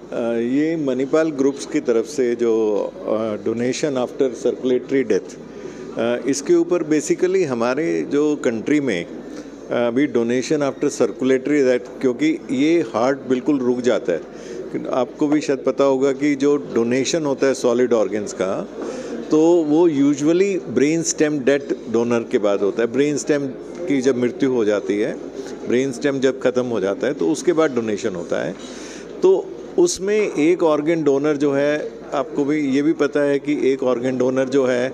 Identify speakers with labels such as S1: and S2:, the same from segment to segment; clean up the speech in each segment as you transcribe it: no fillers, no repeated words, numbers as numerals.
S1: ये मणिपाल ग्रुप्स की तरफ से जो डोनेशन आफ्टर सर्कुलेटरी डेथ, इसके ऊपर बेसिकली हमारे जो कंट्री में अभी डोनेशन आफ्टर सर्कुलेटरी डेथ, क्योंकि ये हार्ट बिल्कुल रुक जाता है। आपको भी शायद पता होगा कि जो डोनेशन होता है सॉलिड ऑर्गन्स का, तो वो usually brain stem death donor के बाद होता है। ब्रेन स्टेम की जब मृत्यु हो जाती है, ब्रेन स्टेम जब ख़त्म हो जाता है तो उसके बाद डोनेशन होता है। तो उसमें एक ऑर्गन डोनर जो है, आपको भी ये भी पता है कि एक ऑर्गन डोनर जो है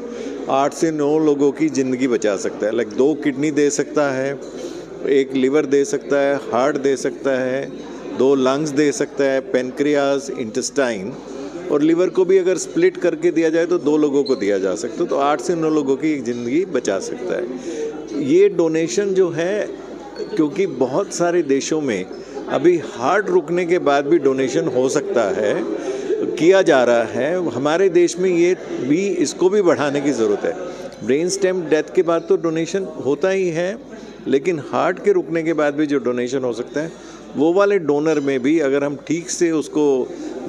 S1: 8 से 9 लोगों की ज़िंदगी बचा सकता है। लाइक 2 किडनी दे सकता है, 1 लिवर दे सकता है, हार्ट दे सकता है, 2 लंग्स दे सकता है, पेनक्रियाज, इंटेस्टाइन, और लिवर को भी अगर स्प्लिट करके दिया जाए तो 2 लोगों को दिया जा सकता है। तो 8 से 9 लोगों की ज़िंदगी बचा सकता है ये डोनेशन जो है। क्योंकि बहुत सारे देशों में अभी हार्ट रुकने के बाद भी डोनेशन हो सकता है, किया जा रहा है। हमारे देश में ये भी, इसको भी बढ़ाने की ज़रूरत है। ब्रेन स्टेम डेथ के बाद तो डोनेशन होता ही है, लेकिन हार्ट के रुकने के बाद भी जो डोनेशन हो सकता है, वो वाले डोनर में भी अगर हम ठीक से उसको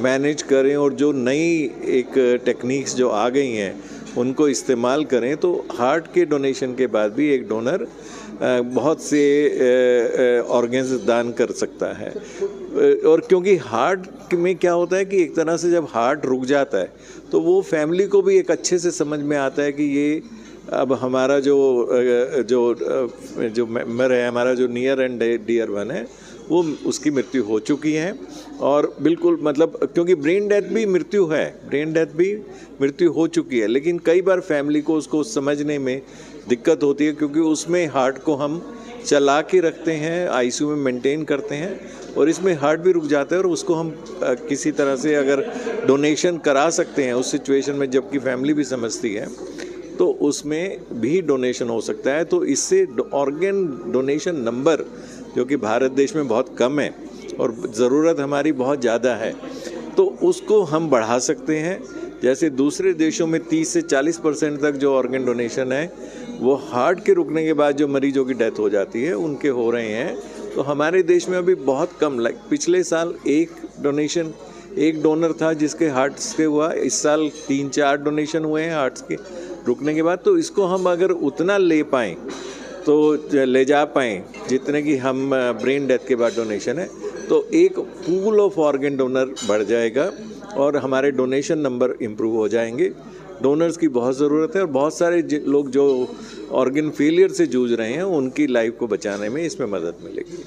S1: मैनेज करें और जो नई एक टेक्निक्स जो आ गई हैं उनको इस्तेमाल करें, तो हार्ट के डोनेशन के बाद भी एक डोनर बहुत से ऑर्गन्स दान कर सकता है। और क्योंकि हार्ट में क्या होता है कि एक तरह से जब हार्ट रुक जाता है तो वो फैमिली को भी एक अच्छे से समझ में आता है कि ये अब हमारा जो मेंबर है, हमारा जो नियर एंड डियर वन है, वो उसकी मृत्यु हो चुकी है। और बिल्कुल मतलब, क्योंकि ब्रेन डेथ भी मृत्यु है, ब्रेन डेथ भी मृत्यु हो चुकी है, लेकिन कई बार फैमिली को उसको समझने में दिक्कत होती है, क्योंकि उसमें हार्ट को हम चला के रखते हैं, आईसीयू में मेंटेन करते हैं, और इसमें हार्ट भी रुक जाता है, और उसको हम किसी तरह से अगर डोनेशन करा सकते हैं उस सिचुएशन में, जबकि फैमिली भी समझती है, तो उसमें भी डोनेशन हो सकता है। तो इससे ऑर्गन डोनेशन नंबर, जो कि भारत देश में बहुत कम है और ज़रूरत हमारी बहुत ज़्यादा है, तो उसको हम बढ़ा सकते हैं। जैसे दूसरे देशों में 30 से 40% तक जो ऑर्गन डोनेशन है वो हार्ट के रुकने के बाद जो मरीजों की डेथ हो जाती है उनके हो रहे हैं, तो हमारे देश में अभी बहुत कम। लाइक पिछले साल एक डोनर था जिसके हार्ट से हुआ, इस साल 3-4 डोनेशन हुए हैं हार्ट्स के रुकने के बाद। तो इसको हम अगर उतना ले पाएँ, तो ले जा पाएँ जितने की हम ब्रेन डेथ के बाद डोनेशन है, तो एक पूल ऑफ ऑर्गन डोनर बढ़ जाएगा और हमारे डोनेशन नंबर इम्प्रूव हो जाएंगे। डोनर्स की बहुत ज़रूरत है, और बहुत सारे लोग जो ऑर्गन फेलियर से जूझ रहे हैं उनकी लाइफ को बचाने में इसमें मदद मिलेगी।